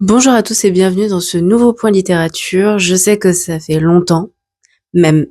Bonjour à tous et bienvenue dans ce nouveau point littérature. Je sais que ça fait longtemps, même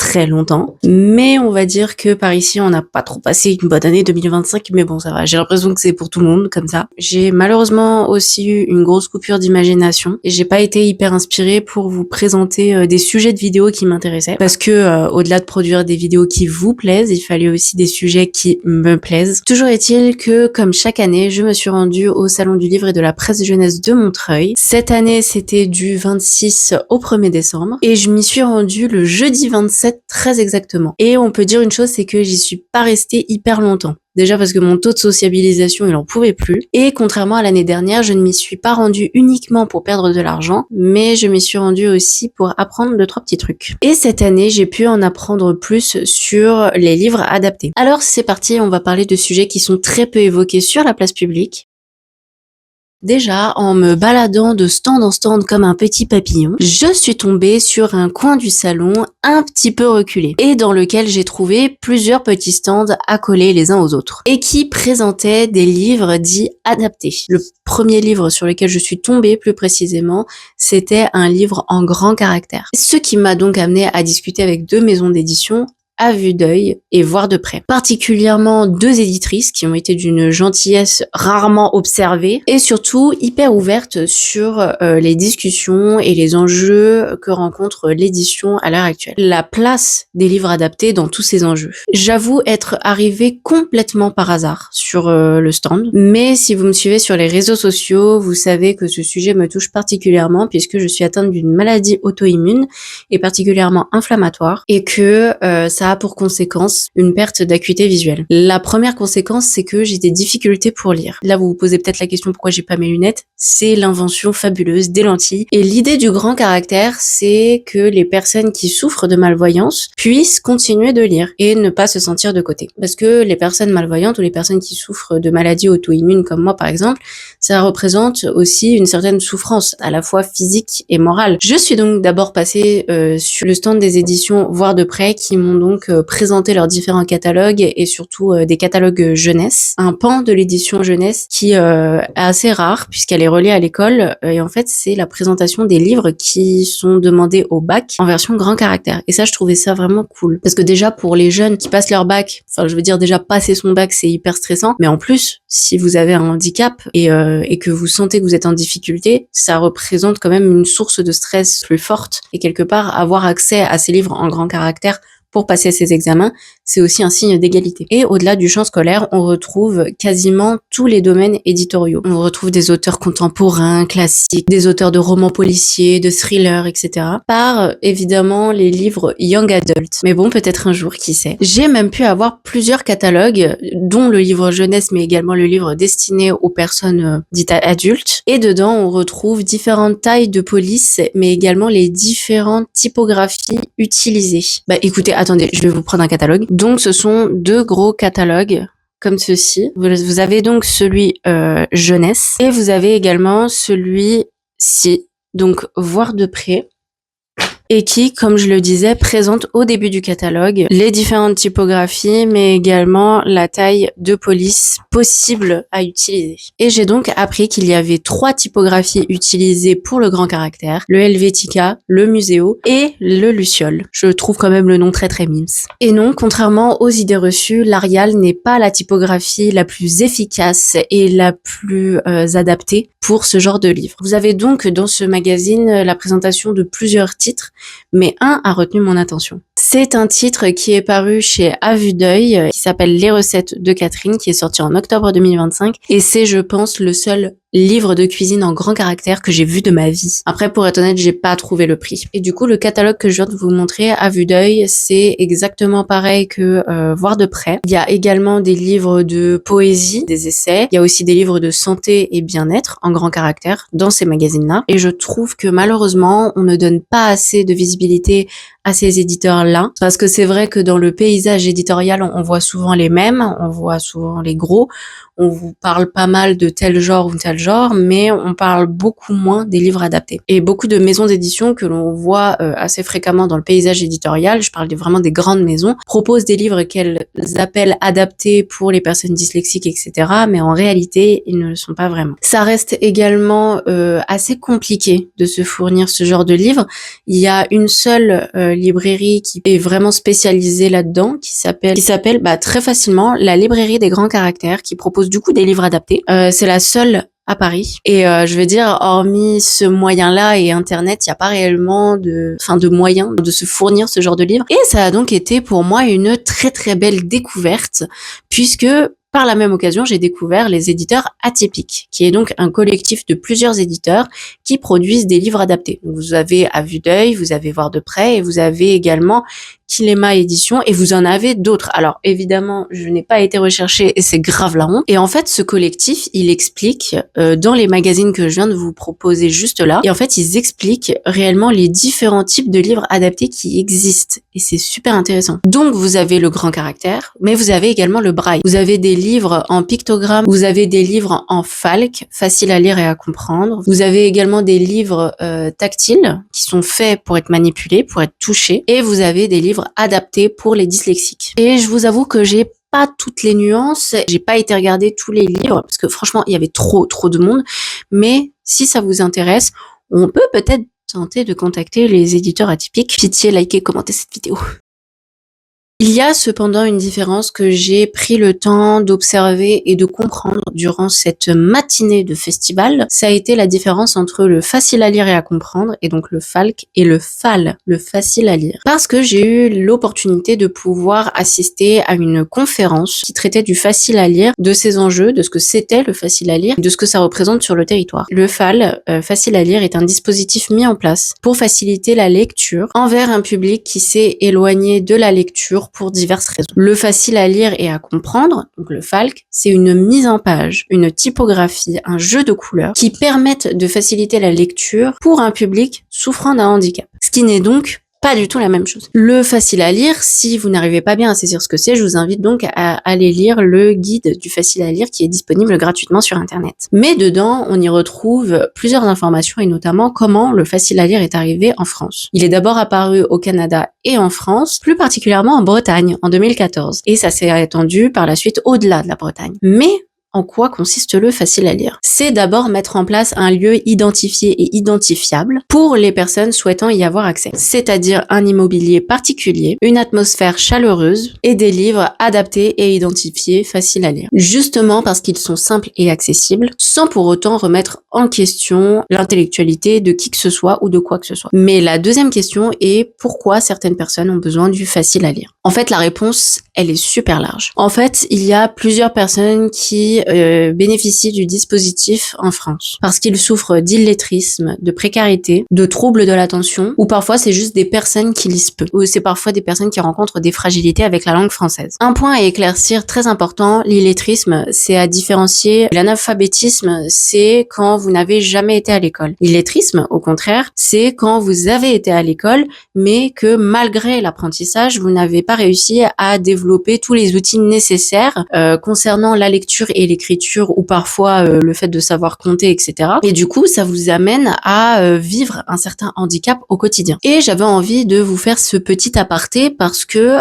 très longtemps, mais on va dire que par ici on n'a pas trop passé une bonne année 2025, mais bon ça va, j'ai l'impression que c'est pour tout le monde comme ça. J'ai malheureusement aussi eu une grosse coupure d'imagination et j'ai pas été hyper inspirée pour vous présenter des sujets de vidéos qui m'intéressaient, parce que au-delà de produire des vidéos qui vous plaisent, il fallait aussi des sujets qui me plaisent. Toujours est-il que comme chaque année, je me suis rendue au Salon du Livre et de la Presse Jeunesse de Montreuil. Cette année c'était du 26 au 1er décembre et je m'y suis rendue le jeudi 27 très exactement. Et on peut dire une chose, c'est que j'y suis pas restée hyper longtemps. Déjà parce que mon taux de sociabilisation, il en pouvait plus. Et contrairement à l'année dernière, je ne m'y suis pas rendue uniquement pour perdre de l'argent, mais je m'y suis rendue aussi pour apprendre 2-3 petits trucs. Et cette année, j'ai pu en apprendre plus sur les livres adaptés. Alors c'est parti, on va parler de sujets qui sont très peu évoqués sur la place publique. Déjà, en me baladant de stand en stand comme un petit papillon, je suis tombée sur un coin du salon un petit peu reculé et dans lequel j'ai trouvé plusieurs petits stands accolés les uns aux autres et qui présentaient des livres dits adaptés. Le premier livre sur lequel je suis tombée plus précisément, c'était un livre en grand caractère. Ce qui m'a donc amené à discuter avec 2 maisons d'édition, À Vue d'Œil et Voir de Près. Particulièrement 2 éditrices qui ont été d'une gentillesse rarement observée et surtout hyper ouvertes sur les discussions et les enjeux que rencontre l'édition à l'heure actuelle. La place des livres adaptés dans tous ces enjeux. J'avoue être arrivée complètement par hasard sur le stand, mais si vous me suivez sur les réseaux sociaux, vous savez que ce sujet me touche particulièrement puisque je suis atteinte d'une maladie auto-immune et particulièrement inflammatoire et que ça a pour conséquence une perte d'acuité visuelle. La première conséquence, c'est que j'ai des difficultés pour lire. Là, vous vous posez peut-être la question pourquoi j'ai pas mes lunettes. C'est l'invention fabuleuse des lentilles. Et l'idée du grand caractère, c'est que les personnes qui souffrent de malvoyance puissent continuer de lire et ne pas se sentir de côté. Parce que les personnes malvoyantes ou les personnes qui souffrent de maladies auto-immunes comme moi par exemple, ça représente aussi une certaine souffrance, à la fois physique et morale. Je suis donc d'abord passée sur le stand des éditions Voir de Près qui m'ont donc présenté leurs différents catalogues et surtout des catalogues jeunesse. Un pan de l'édition jeunesse qui est assez rare puisqu'elle est reliée à l'école et en fait c'est la présentation des livres qui sont demandés au bac en version grand caractère. Et ça je trouvais ça vraiment cool. Parce que déjà pour les jeunes qui passent leur bac, enfin je veux dire déjà passer son bac c'est hyper stressant, mais en plus si vous avez un handicap et que vous sentez que vous êtes en difficulté, ça représente quand même une source de stress plus forte et quelque part avoir accès à ces livres en grand caractère pour passer ces examens, c'est aussi un signe d'égalité. Et au-delà du champ scolaire, on retrouve quasiment tous les domaines éditoriaux. On retrouve des auteurs contemporains, classiques, des auteurs de romans policiers, de thrillers, etc. Par, évidemment, les livres young adult. Mais bon, peut-être un jour, qui sait. J'ai même pu avoir plusieurs catalogues, dont le livre jeunesse, mais également le livre destiné aux personnes dites adultes. Et dedans, on retrouve différentes tailles de police, mais également les différentes typographies utilisées. Bah écoutez, attendez, je vais vous prendre un catalogue. Donc ce sont 2 gros catalogues comme ceci. Vous avez donc celui jeunesse et vous avez également celui-ci, donc Voir de Près, et qui, comme je le disais, présente au début du catalogue les différentes typographies, mais également la taille de police possible à utiliser. Et j'ai donc appris qu'il y avait 3 typographies utilisées pour le grand caractère, le Helvetica, le Museo et le Luciole. Je trouve quand même le nom très mimes. Et non, contrairement aux idées reçues, l'Arial n'est pas la typographie la plus efficace et la plus adaptée pour ce genre de livre. Vous avez donc dans ce magazine la présentation de plusieurs titres, mais un a retenu mon attention. C'est un titre qui est paru chez À Vue d'Œil, qui s'appelle Les recettes de Catherine, qui est sorti en octobre 2025, et c'est, je pense, le seul livre de cuisine en grand caractère que j'ai vu de ma vie. Après, pour être honnête, j'ai pas trouvé le prix. Et du coup, le catalogue que je viens de vous montrer, À Vue d'Œil, c'est exactement pareil que Voir de Près. Il y a également des livres de poésie, des essais. Il y a aussi des livres de santé et bien-être en grand caractère dans ces magazines-là. Et je trouve que malheureusement, on ne donne pas assez de visibilité à ces éditeurs-là, parce que c'est vrai que dans le paysage éditorial, on voit souvent les mêmes, on voit souvent les gros, on vous parle pas mal de tel genre ou tel genre, mais on parle beaucoup moins des livres adaptés. Et beaucoup de maisons d'édition que l'on voit assez fréquemment dans le paysage éditorial, je parle vraiment des grandes maisons, proposent des livres qu'elles appellent adaptés pour les personnes dyslexiques, etc. Mais en réalité, ils ne le sont pas vraiment. Ça reste également assez compliqué de se fournir ce genre de livres. Il y a une seule librairie qui est vraiment spécialisée là-dedans, qui s'appelle très facilement la librairie des grands caractères, qui propose du coup des livres adaptés. C'est la seule à Paris. Et je veux dire, hormis ce moyen-là et Internet, il n'y a pas réellement de moyens de se fournir ce genre de livres. Et ça a donc été pour moi une très très belle découverte, puisque par la même occasion, j'ai découvert les éditeurs atypiques, qui est donc un collectif de plusieurs éditeurs qui produisent des livres adaptés. Donc, vous avez À Vue d'œil, vous avez Voir de près, et vous avez également Kilema Édition, et vous en avez d'autres. Alors évidemment, je n'ai pas été recherchée et c'est grave la honte. Et en fait, ce collectif, il explique dans les magazines que je viens de vous proposer juste là, et en fait, ils expliquent réellement les différents types de livres adaptés qui existent. Et c'est super intéressant. Donc, vous avez le grand caractère, mais vous avez également le braille. Vous avez des livres en pictogramme, vous avez des livres en falque, faciles à lire et à comprendre. Vous avez également des livres tactiles qui sont faits pour être manipulés, pour être touchés, et vous avez des livres adaptés pour les dyslexiques. Et je vous avoue que j'ai pas toutes les nuances, j'ai pas été regarder tous les livres parce que franchement il y avait trop de monde, mais si ça vous intéresse, on peut peut-être tenter de contacter les éditeurs atypiques. Pitié, likez, commentez cette vidéo. Il y a cependant une différence que j'ai pris le temps d'observer et de comprendre durant cette matinée de festival. Ça a été la différence entre le facile à lire et à comprendre, et donc le FALC, et le FAL, le facile à lire. Parce que j'ai eu l'opportunité de pouvoir assister à une conférence qui traitait du facile à lire, de ses enjeux, de ce que c'était le facile à lire, de ce que ça représente sur le territoire. Le FAL, facile à lire, est un dispositif mis en place pour faciliter la lecture envers un public qui s'est éloigné de la lecture pour diverses raisons. Le facile à lire et à comprendre, donc le FALC, c'est une mise en page, une typographie, un jeu de couleurs qui permettent de faciliter la lecture pour un public souffrant d'un handicap. Ce qui n'est donc pas du tout la même chose. Le facile à lire, si vous n'arrivez pas bien à saisir ce que c'est, je vous invite donc à aller lire le guide du facile à lire qui est disponible gratuitement sur Internet. Mais dedans, on y retrouve plusieurs informations et notamment comment le facile à lire est arrivé en France. Il est d'abord apparu au Canada et en France, plus particulièrement en Bretagne en 2014. Et ça s'est étendu par la suite au-delà de la Bretagne. Mais en quoi consiste le facile à lire? C'est d'abord mettre en place un lieu identifié et identifiable pour les personnes souhaitant y avoir accès. C'est-à-dire un immobilier particulier, une atmosphère chaleureuse et des livres adaptés et identifiés faciles à lire. Justement parce qu'ils sont simples et accessibles, sans pour autant remettre en question l'intellectualité de qui que ce soit ou de quoi que ce soit. Mais la deuxième question est pourquoi certaines personnes ont besoin du facile à lire? En fait, la réponse, elle est super large. En fait, il y a plusieurs personnes qui bénéficient du dispositif en France parce qu'ils souffrent d'illettrisme, de précarité, de troubles de l'attention, ou parfois c'est juste des personnes qui lisent peu, ou c'est parfois des personnes qui rencontrent des fragilités avec la langue française. Un point à éclaircir très important, l'illettrisme, c'est à différencier. L'analphabétisme, c'est quand vous n'avez jamais été à l'école. L'illettrisme, au contraire, c'est quand vous avez été à l'école, mais que malgré l'apprentissage, vous n'avez pas réussi à développer tous les outils nécessaires concernant la lecture et l'écriture, ou parfois le fait de savoir compter, etc. Et du coup, ça vous amène à vivre un certain handicap au quotidien. Et j'avais envie de vous faire ce petit aparté parce que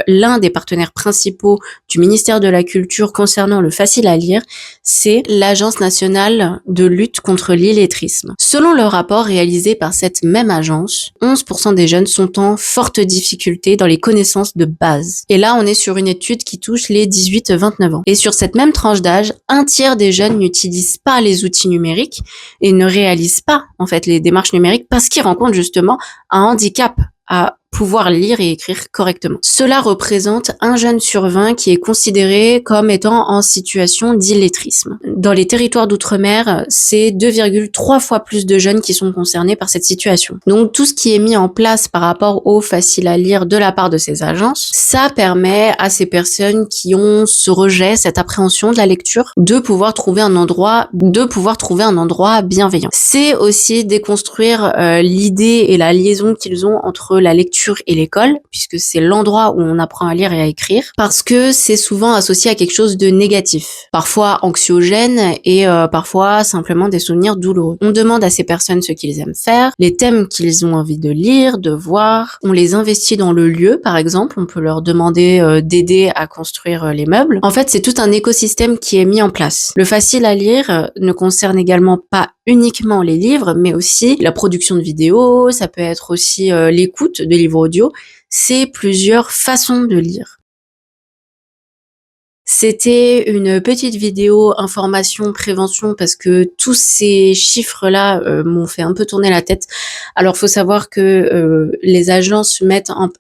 l'un des partenaires principaux du ministère de la Culture concernant le facile à lire, c'est l'Agence nationale de lutte contre l'illettrisme. Selon le rapport réalisé par cette même agence, 11% des jeunes sont en forte difficulté dans les connaissances de base. Et là, on est sur une étude qui touche les 18-29 ans. Et sur cette même tranche d'âge, un tiers des jeunes n'utilisent pas les outils numériques et ne réalisent pas en fait les démarches numériques parce qu'ils rencontrent justement un handicap à pouvoir lire et écrire correctement. Cela représente un jeune sur 20 qui est considéré comme étant en situation d'illettrisme. Dans les territoires d'outre-mer, c'est 2,3 fois plus de jeunes qui sont concernés par cette situation. Donc tout ce qui est mis en place par rapport au facile à lire de la part de ces agences, ça permet à ces personnes qui ont ce rejet, cette appréhension de la lecture, de pouvoir trouver un endroit bienveillant. C'est aussi déconstruire l'idée et la liaison qu'ils ont entre la lecture lecture et l'école, puisque c'est l'endroit où on apprend à lire et à écrire, parce que c'est souvent associé à quelque chose de négatif, parfois anxiogène et parfois simplement des souvenirs douloureux. On demande à ces personnes ce qu'ils aiment faire, les thèmes qu'ils ont envie de lire, de voir, on les investit dans le lieu par exemple, on peut leur demander d'aider à construire les meubles. En fait, c'est tout un écosystème qui est mis en place. Le facile à lire ne concerne également pas uniquement les livres, mais aussi la production de vidéos, ça peut être aussi l'écoute de livres audio. C'est plusieurs façons de lire. C'était une petite vidéo information, prévention, parce que tous ces chiffres-là m'ont fait un peu tourner la tête. Alors, faut savoir que les agences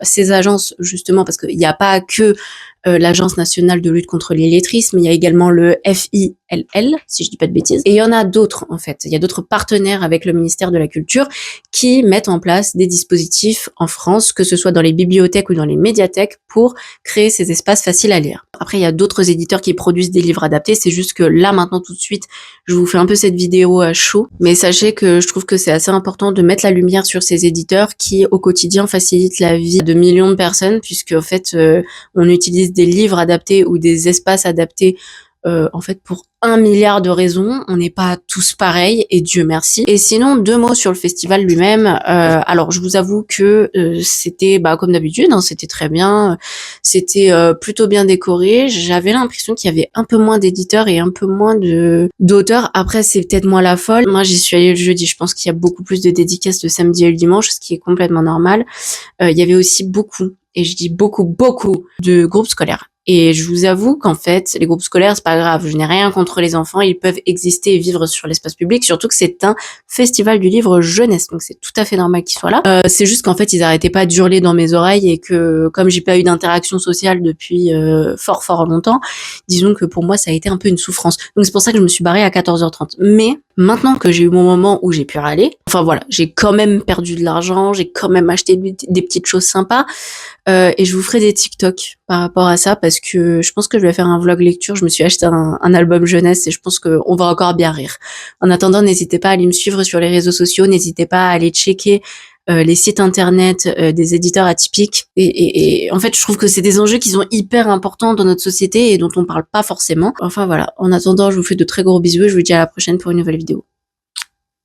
ces agences justement, parce qu'il n'y a pas que l'Agence nationale de lutte contre l'illettrisme, il y a également le FILL, si je dis pas de bêtises, et il y en a d'autres en fait. Il y a d'autres partenaires avec le ministère de la Culture qui mettent en place des dispositifs en France, que ce soit dans les bibliothèques ou dans les médiathèques, pour créer ces espaces faciles à lire. Après, il y a d'autres éditeurs qui produisent des livres adaptés, c'est juste que là, maintenant, tout de suite, je vous fais un peu cette vidéo à chaud, mais sachez que je trouve que c'est assez important de mettre la lumière sur ces éditeurs qui, au quotidien, facilitent la vie de millions de personnes, puisque, en fait, on utilise des livres adaptés ou des espaces adaptés en fait pour 1 milliard de raisons. On n'est pas tous pareils et Dieu merci. Et sinon, 2 mots sur le festival lui-même. Alors je vous avoue que c'était comme d'habitude, hein, c'était très bien, c'était plutôt bien décoré. J'avais l'impression qu'il y avait un peu moins d'éditeurs et un peu moins d'auteurs. Après, c'est peut-être moi la folle. Moi, j'y suis allée le jeudi. Je pense qu'il y a beaucoup plus de dédicaces le samedi et le dimanche, ce qui est complètement normal. Il y avait aussi beaucoup, et je dis beaucoup, de groupes scolaires. Et je vous avoue qu'en fait, les groupes scolaires, c'est pas grave. Je n'ai rien contre les enfants. Ils peuvent exister et vivre sur l'espace public. Surtout que c'est un festival du livre jeunesse. Donc c'est tout à fait normal qu'ils soient là. C'est juste qu'en fait, ils arrêtaient pas d'hurler dans mes oreilles et que comme j'ai pas eu d'interaction sociale depuis fort longtemps, disons que pour moi, ça a été un peu une souffrance. Donc c'est pour ça que je me suis barrée à 14h30. Mais maintenant que j'ai eu mon moment où j'ai pu râler, enfin voilà, j'ai quand même perdu de l'argent, j'ai quand même acheté des petites choses sympas. Et je vous ferai des TikTok par rapport à ça parce que je pense que je vais faire un vlog lecture. Je me suis acheté un album jeunesse et je pense qu'on va encore bien rire. En attendant, n'hésitez pas à aller me suivre sur les réseaux sociaux, n'hésitez pas à aller checker les sites internet des éditeurs atypiques. Et en fait, je trouve que c'est des enjeux qui sont hyper importants dans notre société et dont on parle pas forcément. Enfin voilà, en attendant, je vous fais de très gros bisous et je vous dis à la prochaine pour une nouvelle vidéo.